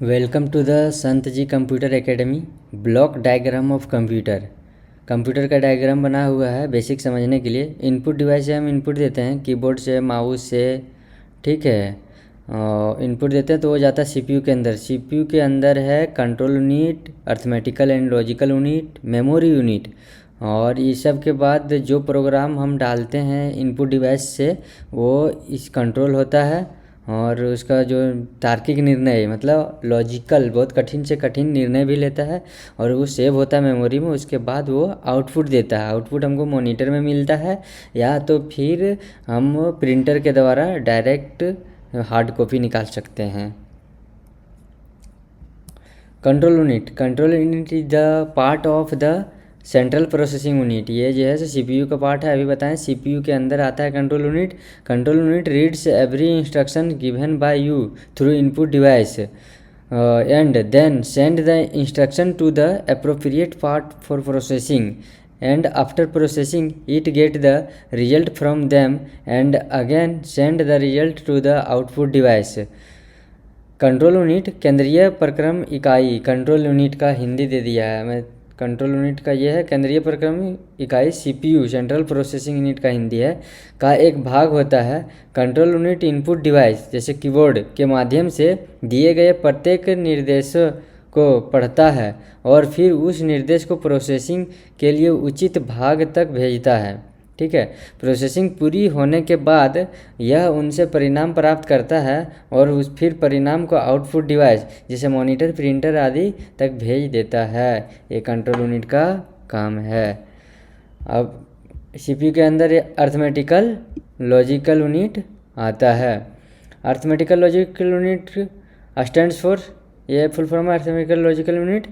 Welcome to the Sant ji computer academy. Block diagram of computer. Computer का diagram बना हुआ है बेसिक समझने के लिए। इनपुट डिवाइस से हम इनपुट देते हैं, कीबोर्ड से, माउस से, ठीक है। इनपुट देते हैं तो वो जाता है सीपीयू के अंदर। सीपीयू के अंदर है control unit, arithmetical and logical unit, memory unit. और इस सब के बाद जो प्रोग्राम हम डालते हैं इनपुट डिवाइस से वो इस कंट्रोल होता है। और उसका जो तार्किक निर्णय मतलब लॉजिकल बहुत कठिन से कठिन निर्णय भी लेता है और वो सेव होता है मेमोरी में। उसके बाद वो आउटपुट देता है। आउटपुट हमको मॉनिटर में मिलता है या तो फिर हम प्रिंटर के द्वारा डायरेक्ट हार्ड कॉपी निकाल सकते हैं। Control unit is the part of the central processing unit. ये जो है सीपीयू का पार्ट है। अभी बताएं सीपीयू के अंदर आता है control unit. Control unit reads every instruction given by you through input device and then send the instruction to the appropriate part for processing and after processing it get the result from them and again send the result to the output device। Control unit केंद्रीय प्रक्रम इकाई। Control unit का हिंदी दे दिया है मैं। Control unit का ये है केंद्रीय प्रक्रम इकाई, सीपीयू सेंट्रल प्रोसेसिंग यूनिट का हिंदी है, का एक भाग होता है। कंट्रोल यूनिट इनपुट डिवाइस जैसे कीबोर्ड के माध्यम से दिए गए प्रत्येक निर्देश को पढ़ता है और फिर उस निर्देश को प्रोसेसिंग के लिए उचित भाग तक भेजता है। ठीक है। प्रोसेसिंग पूरी होने के बाद यह उनसे परिणाम प्राप्त करता है और फिर परिणाम को आउटपुट डिवाइस जैसे मॉनिटर, प्रिंटर आदि तक भेज देता है। ये कंट्रोल यूनिट का काम है। अब सीपीयू के अंदर अर्थमेटिकल लॉजिकल यूनिट आता है। Arithmetical logical unit stands for, ये फुल फॉर्म है arithmetical logical unit.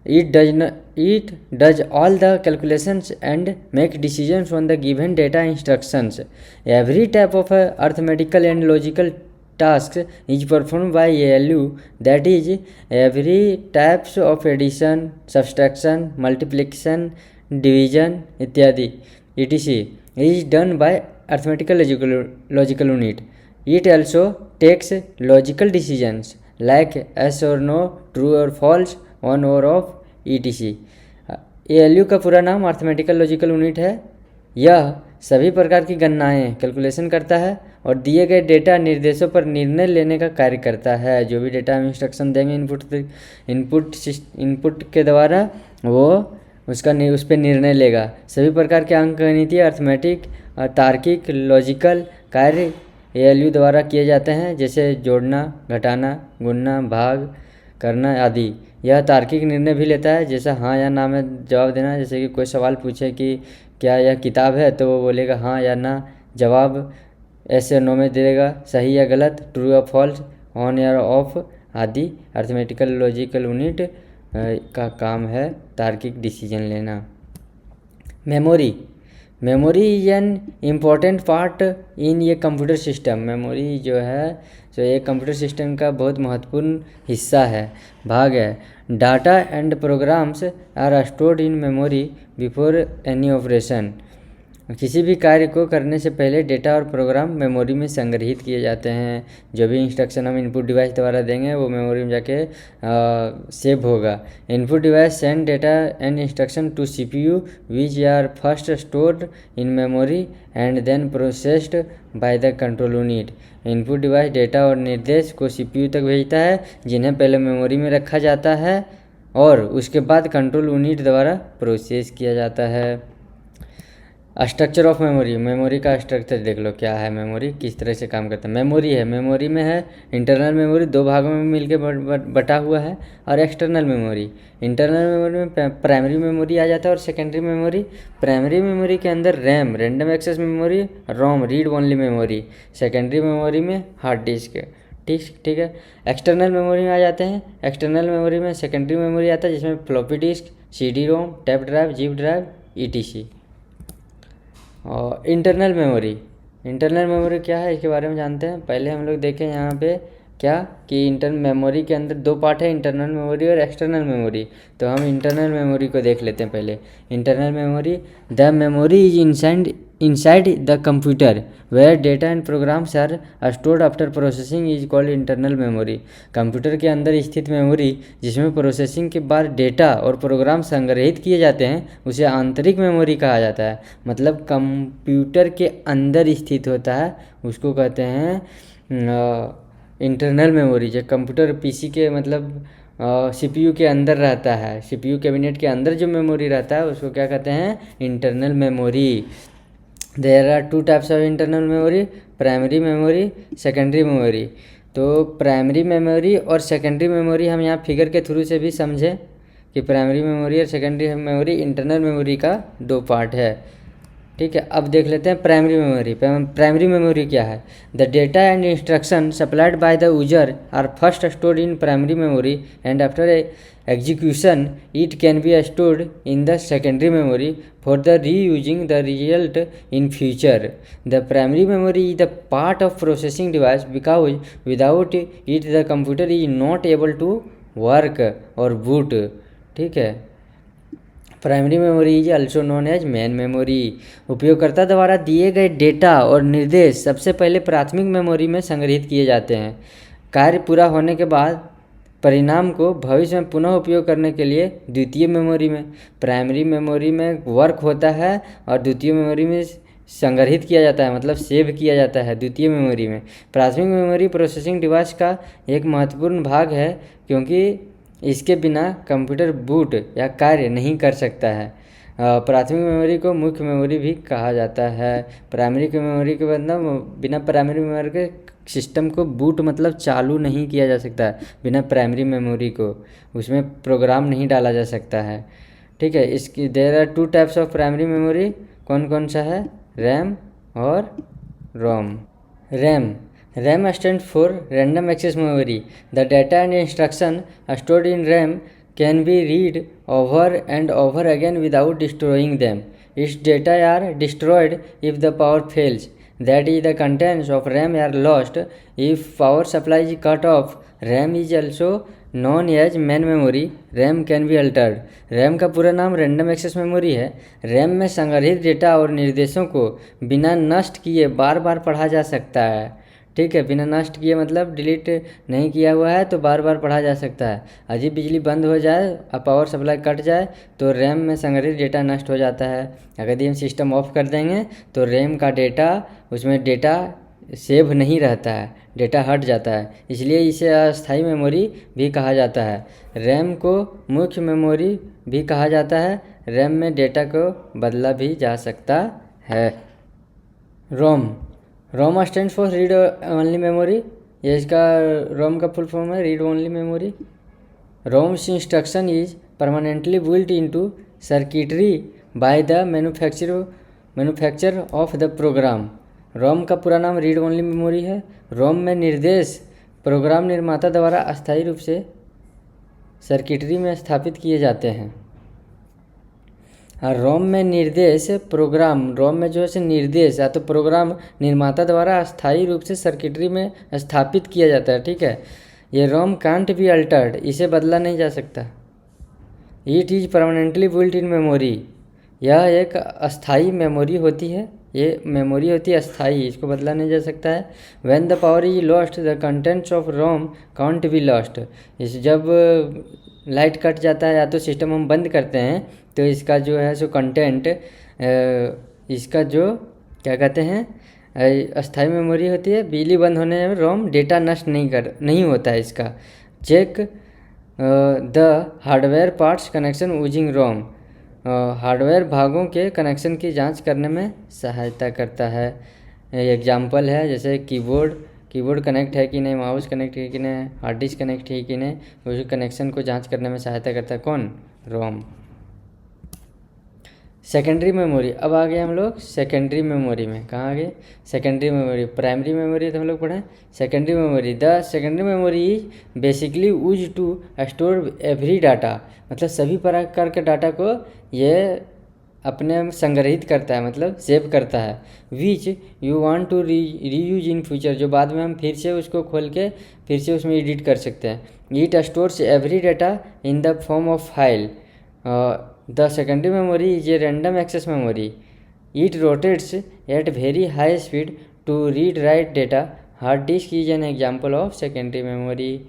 It does all the calculations and make decisions on the given data instructions. Every type of arithmetical and logical tasks is performed by ALU. That is, every types of addition, subtraction, multiplication, division इत्यादि etc. is done by arithmetical logical unit. It also takes logical decisions like yes or no, true or false, on और of ETC। ALU का पूरा नाम arithmetical logical unit है। यह सभी प्रकार की गणनाएं कैलकुलेशन करता है और दिए गए डेटा निर्देशों पर निर्णय लेने का कार्य करता है। जो भी डेटा हम इंस्ट्रक्शन देंगे इनपुट के द्वारा वो उस पर निर्णय लेगा। सभी प्रकार के अंकगणितीय, अर्थमेटिक, तार्किक, लॉजिकल कार्य ALU द्वारा किए जाते हैं जैसे जोड़ना, घटाना, गुणना, भाग करना आदि। यह तार्किक निर्णय भी लेता है जैसा हाँ या ना में जवाब देना। जैसे कि कोई सवाल पूछे कि क्या यह किताब है तो वो बोलेगा हाँ या ना, जवाब ऐसे नो में दे देगा, सही या गलत, ट्रू या फॉल्स, ऑन या ऑफ आदि। अर्थमेटिकल लॉजिकल यूनिट का काम है तार्किक डिसीजन लेना। Memory is an important part in ये कंप्यूटर सिस्टम। मेमोरी जो है तो ये कंप्यूटर सिस्टम का बहुत महत्वपूर्ण हिस्सा है, भाग है। Data and programs are stored in memory before any operation. किसी भी कार्य को करने से पहले डेटा और प्रोग्राम मेमोरी में संग्रहित किए जाते हैं। जो भी इंस्ट्रक्शन हम इनपुट डिवाइस द्वारा देंगे वो मेमोरी में जाके सेव होगा। Input device send data and instruction to CPU which are first stored in memory and then processed by the control unit. Input device data और निर्देश को सीपीयू तक भेजता है जिन्हें पहले मेमोरी में रखा जाता है और उसके बाद कंट्रोल यूनिट द्वारा प्रोसेस किया जाता है। स्ट्रक्चर ऑफ मेमोरी का स्ट्रक्चर देख लो क्या है, मेमोरी किस तरह से काम करता है। मेमोरी में है इंटरनल मेमोरी, दो भागों में मिलके बटा हुआ है, और एक्सटर्नल मेमोरी। इंटरनल मेमोरी में प्राइमरी मेमोरी आ जाता है और सेकेंडरी मेमोरी। प्राइमरी मेमोरी के अंदर RAM, random access memory, ROM, read only memory. Secondary memory में हार्ड डिस्क। ठीक है। एक्सटर्नल मेमोरी में आ जाते हैं। एक्सटर्नल मेमोरी में सेकेंडरी मेमोरी आता है जिसमें floppy disk, CD-ROM, tape drive, zip drive ETC। और इंटरनल मेमोरी क्या है इसके बारे में जानते हैं। पहले हम लोग देखें यहाँ पे क्या कि इंटरनल मेमोरी के अंदर दो पार्ट है, इंटरनल मेमोरी और एक्सटर्नल मेमोरी। तो हम इंटरनल मेमोरी को देख लेते हैं पहले। Internal memory, the memory is inside the computer where data and programs are stored after processing is called internal memory. Computer के अंदर स्थित मेमोरी जिसमें प्रोसेसिंग के बाद डेटा और प्रोग्राम संग्रहित किए जाते हैं उसे आंतरिक मेमोरी कहा जाता है। मतलब कंप्यूटर के अंदर स्थित होता है उसको कहते हैं इंटरनल मेमोरी। जो कंप्यूटर पीसी के मतलब सीपीयू के अंदर रहता है, सीपीयू कैबिनेट के अंदर जो मेमोरी रहता है उसको क्या कहते हैं, internal memory. There are two types of internal memory, primary memory, secondary memory. तो प्राइमरी मेमोरी और सेकेंडरी मेमोरी हम यहाँ फिगर के थ्रू से भी समझें कि प्राइमरी मेमोरी और सेकेंडरी मेमोरी इंटरनल मेमोरी का दो पार्ट है। ठीक है, अब देख लेते हैं प्राइमरी मेमोरी। प्राइमरी मेमोरी क्या है? The data and instruction supplied by the user are first stored in primary memory and after execution it can be stored in the secondary memory for the reusing the result in future. The primary memory is the part of processing device because without it the computer is not able to work or boot. ठीक है, primary memory is also known as main memory. उपयोगकर्ता द्वारा दिए गए data और निर्देश सबसे पहले प्राथमिक मेमोरी में संग्रहित किए जाते हैं। कार्य पूरा होने के बाद परिणाम को भविष्य में पुनः उपयोग करने के लिए द्वितीय मेमोरी में, प्राइमरी मेमोरी में वर्क होता है और द्वितीय मेमोरी में संग्रहित किया जाता है, मतलब सेव किया जाता है द्वितीय मेमोरी में। प्राथमिक मेमोरी प्रोसेसिंग डिवाइस का एक महत्वपूर्ण भाग है क्योंकि इसके बिना कंप्यूटर बूट या कार्य नहीं कर सकता है। प्राथमिक मेमोरी को मुख्य मेमोरी भी कहा जाता है। प्राइमरी की मेमोरी के बिना प्राइमरी मेमोरी के सिस्टम को बूट मतलब चालू नहीं किया जा सकता है। बिना प्राइमरी मेमोरी को उसमें प्रोग्राम नहीं डाला जा सकता है। ठीक है, इसकी there are two types of primary memory. कौन कौन सा है? रैम और रोम। RAM stands for random access memory. The data and instruction stored in RAM can be read over and over again without destroying them. Its data are destroyed if the power fails. That is, the contents of RAM are lost if power supply is cut off. RAM is also known as main memory. RAM can be altered. RAM का पूरा नाम random access memory है। RAM में संग्रहित data और निर्देशों को बिना नष्ट किए बार बार पढ़ा जा सकता है। ठीक है, बिना नष्ट किए मतलब डिलीट नहीं किया हुआ है तो बार बार पढ़ा जा सकता है। अजीब बिजली बंद हो जाए और पावर सप्लाई कट जाए तो रैम में संग्रहित डेटा नष्ट हो जाता है। अगर यदि हम सिस्टम ऑफ कर देंगे तो रैम का डेटा, उसमें डेटा सेव नहीं रहता है, डेटा हट जाता है, इसलिए इसे अस्थायी मेमोरी भी कहा जाता है। रैम को मुख्य मेमोरी भी कहा जाता है। रैम में डेटा को बदला भी जा सकता है। ROM stand for read only memory. ये इसका रोम का फुल फॉर्म है, read only memory. ROMs instruction is permanently built into circuitry by the manufacture of the program. ROM का पूरा नाम रीड ओनली मेमोरी है। रोम में निर्देश प्रोग्राम निर्माता द्वारा अस्थायी रूप से सर्किटरी में स्थापित किए जाते हैं। रोम में निर्देश प्रोग्राम, रोम में जो है निर्देश या तो प्रोग्राम निर्माता द्वारा अस्थायी रूप से सर्किटरी में स्थापित किया जाता है। ठीक है, ये रोम कांट बी अल्टर्ड, इसे बदला नहीं जा सकता। It is permanently built in memory, यह एक अस्थायी मेमोरी होती है। ये मेमोरी होती है अस्थाई, इसको बदला नहीं जा सकता है। When the power is lost the contents of ROM can't be lost. इस जब लाइट कट जाता है या तो सिस्टम हम बंद करते हैं तो इसका जो है सो कंटेंट, इसका जो क्या कहते हैं अस्थाई मेमोरी होती है। बिजली बंद होने में रोम डेटा नष्ट नहीं होता है इसका। Check the hardware parts connection using ROM, hardware भागों के कनेक्शन की जांच करने में सहायता करता है। एग्जाम्पल है जैसे कीबोर्ड कनेक्ट है कि नहीं, माउस कनेक्ट है कि नहीं, हार्ड डिस्क कनेक्ट है कि नहीं, उस कनेक्शन को जांच करने में सहायता करता है कौन? रोम। सेकेंडरी मेमोरी, अब आ गए हम लोग सेकेंडरी मेमोरी में। कहाँ आ गए? Secondary memory. प्राइमरी मेमोरी तो हम लोग पढ़े, secondary memory. The secondary memory is basically use to store every data, मतलब सभी प्रकार के डाटा को ये अपने संग्रहित करता है, मतलब सेव करता है। Which you want to reuse in future, जो बाद में हम फिर से उसको खोल के फिर से उसमें एडिट कर सकते हैं। It stores every data in the form of file. The secondary memory is a random access memory. It rotates at very high speed to read write data. Hard disk is an example of secondary memory.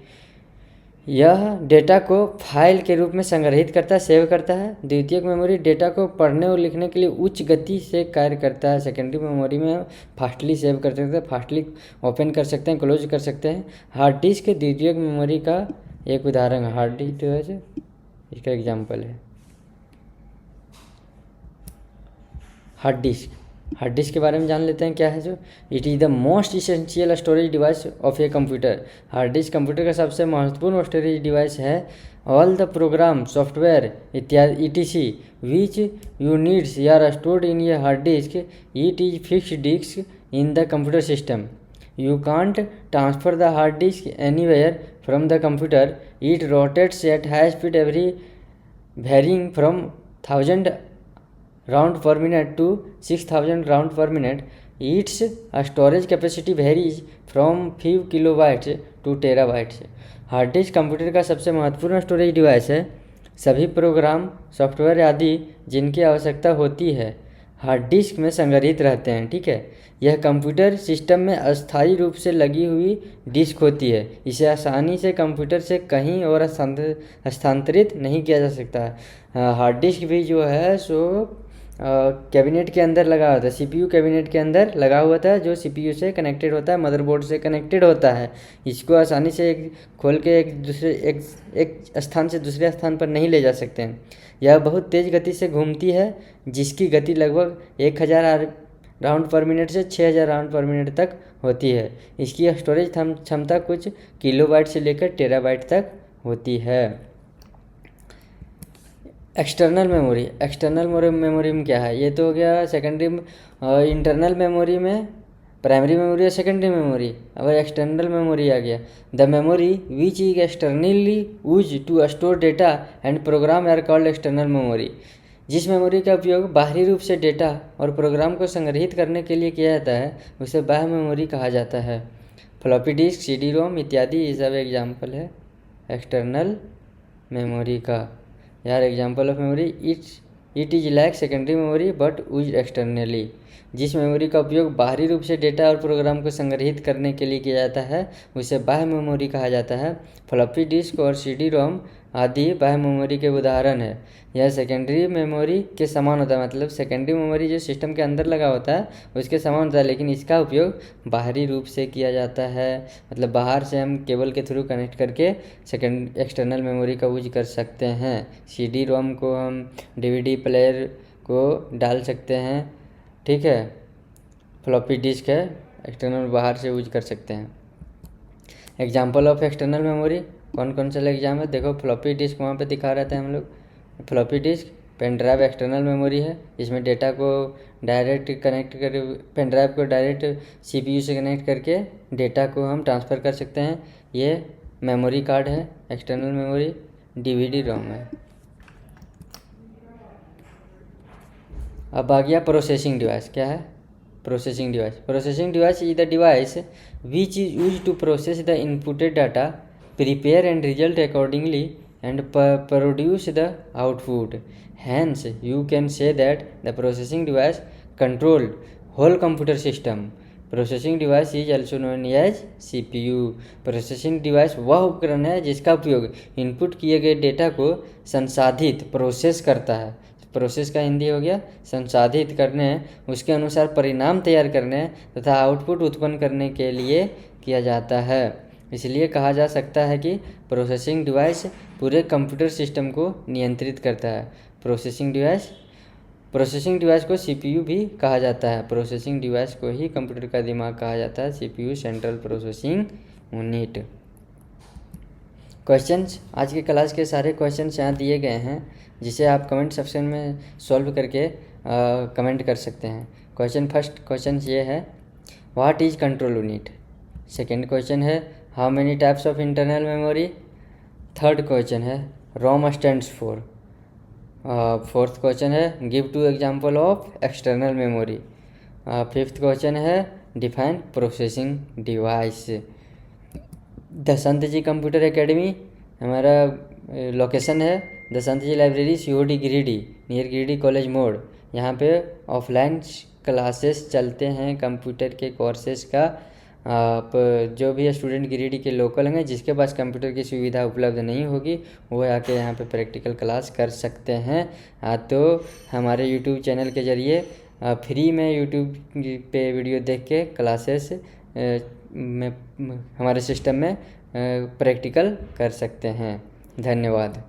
यह data को file के रूप में संग्रहित करता है, save करता है। द्वितीयक मेमोरी डेटा को पढ़ने और लिखने के लिए उच्च गति से कार्य करता है। सेकेंडरी मेमोरी में फास्टली सेव कर सकते हैं, फास्टली ओपन कर सकते हैं, क्लोज कर सकते हैं। हार्ड डिस्क द्वितीयक मेमोरी का एक उदाहरण है। हार्ड डिस्क जो है इसका एग्जाम्पल है। हार्ड डिस्क के बारे में जान लेते हैं क्या है जो। It is the most essential storage device of a computer. Hard disk computer का सबसे महत्वपूर्ण स्टोरेज डिवाइस है। ऑल द प्रोग्राम, सॉफ्टवेयर इत्यादि etc which you needs are stored in a hard disk. It is fixed disk in the computer system. You can't transfer the hard disk anywhere from the computer. It rotates at high speed every varying from 1000 round per minute to 6000 round per minute. Its storage capacity varies from few kilobytes to terabytes. Hard disk computer का सबसे महत्वपूर्ण storage device है। सभी programme, software आदि जिनकी आवश्यकता होती है हार्ड डिस्क में संग्रहित रहते हैं। ठीक है, यह कंप्यूटर सिस्टम में अस्थायी रूप से लगी हुई डिस्क होती है। इसे आसानी से कंप्यूटर से कहीं और हस्तांतरित नहीं किया जा सकता है। हार्ड डिस्क भी जो है सो कैबिनेट के अंदर लगा होता है, सीपीयू कैबिनेट के अंदर लगा हुआ था, जो सीपीयू से कनेक्टेड होता है, मदरबोर्ड से कनेक्टेड होता है। इसको आसानी से खोल के एक स्थान से दूसरे स्थान पर नहीं ले जा सकते हैं। यह बहुत तेज़ गति से घूमती है, जिसकी गति लगभग 1000 राउंड पर मिनट से 6000 राउंड पर मिनट तक होती है। इसकी स्टोरेज क्षमता कुछ किलोबाइट से लेकर टेराबाइट तक होती है। एक्सटर्नल मेमोरी में क्या है? ये तो हो गया सेकेंडरी। इंटरनल मेमोरी में प्राइमरी मेमोरी या सेकेंडरी मेमोरी। अब एक्सटर्नल मेमोरी आ गया। The memory which is externally use to store data and program are called external memory. जिस मेमोरी का उपयोग बाहरी रूप से डेटा और प्रोग्राम को संग्रहित करने के लिए किया जाता है उसे बाह्य मेमोरी कहा जाता है। फ्लॉपी डिस्क, CD रोम इत्यादि ये सब एग्जाम्पल है एक्सटर्नल मेमोरी का। यार example of memory, it is like secondary memory but used externally. जिस मेमोरी का उपयोग बाहरी रूप से डेटा और प्रोग्राम को संग्रहित करने के लिए किया जाता है उसे बाह्य मेमोरी कहा जाता है। फ्लॉपी डिस्क और CD रोम आदि बाह्य मेमोरी के उदाहरण है। यह सेकेंडरी मेमोरी के समान होता है, मतलब सेकेंडरी मेमोरी जो सिस्टम के अंदर लगा होता है उसके समान होता है, लेकिन इसका उपयोग बाहरी रूप से किया जाता है। मतलब बाहर से हम केबल के थ्रू कनेक्ट करके एक्सटर्नल मेमोरी का यूज कर सकते हैं। CD रोम को हम DVD प्लेयर को डाल सकते हैं। ठीक है, फ्लॉपी डिस्क है एक्सटर्नल, बाहर से यूज कर सकते हैं। एग्जाम्पल ऑफ एक्सटर्नल मेमोरी कौन कौन सा एग्जाम है देखो। फ्लॉपी डिस्क वहाँ पे दिखा रहे थे हम लोग। Floppy disk pen drive external memory है, इसमें डेटा को डायरेक्ट कनेक्ट कर, पेन ड्राइव को डायरेक्ट CPU से कनेक्ट करके डेटा को हम ट्रांसफ़र कर सकते हैं। ये मेमोरी कार्ड है एक्सटर्नल मेमोरी। DVD रोम है। अब आ गया प्रोसेसिंग डिवाइस। क्या है processing device is the device which is use to process the inputted data, prepare and result accordingly and produce the output. Hence, you can say that the processing device controlled whole computer system. Processing device is also known as CPU. Processing device वह उपकरण है जिसका उपयोग input किए गए data को संसाधित process करता है। प्रोसेस का हिंदी हो गया संसाधित करने, उसके अनुसार परिणाम तैयार करने तथा आउटपुट उत्पन्न करने के लिए किया जाता है। इसलिए कहा जा सकता है कि प्रोसेसिंग डिवाइस पूरे कंप्यूटर सिस्टम को नियंत्रित करता है। प्रोसेसिंग डिवाइस को CPU भी कहा जाता है। प्रोसेसिंग डिवाइस को ही कंप्यूटर का दिमाग कहा जाता है, CPU central processing unit. Questions, आज की क्लास के सारे क्वेश्चंस यहाँ दिए गए हैं, जिसे आप कमेंट सेक्शन में सॉल्व करके कमेंट कर सकते हैं। फर्स्ट क्वेश्चन ये है, what is control unit. Second question है, how many types of internal memory. Third question है, ROM stands for. Fourth question है give two example of external memory. Fifth question है define processing device. Dasant ji computer academy हमारा location है Dasant ji library COD Giridih near Giridih college मोड़। यहाँ पे offline classes चलते हैं कंप्यूटर के कोर्सेज का। आप जो भी स्टूडेंट गिरिडीह के लोकल हैं जिसके पास कंप्यूटर की सुविधा उपलब्ध नहीं होगी वो आके यहाँ पे प्रैक्टिकल क्लास कर सकते हैं। तो हमारे यूट्यूब चैनल के ज़रिए फ्री में यूट्यूब पे वीडियो देख के क्लासेस में हमारे सिस्टम में प्रैक्टिकल कर सकते हैं। धन्यवाद।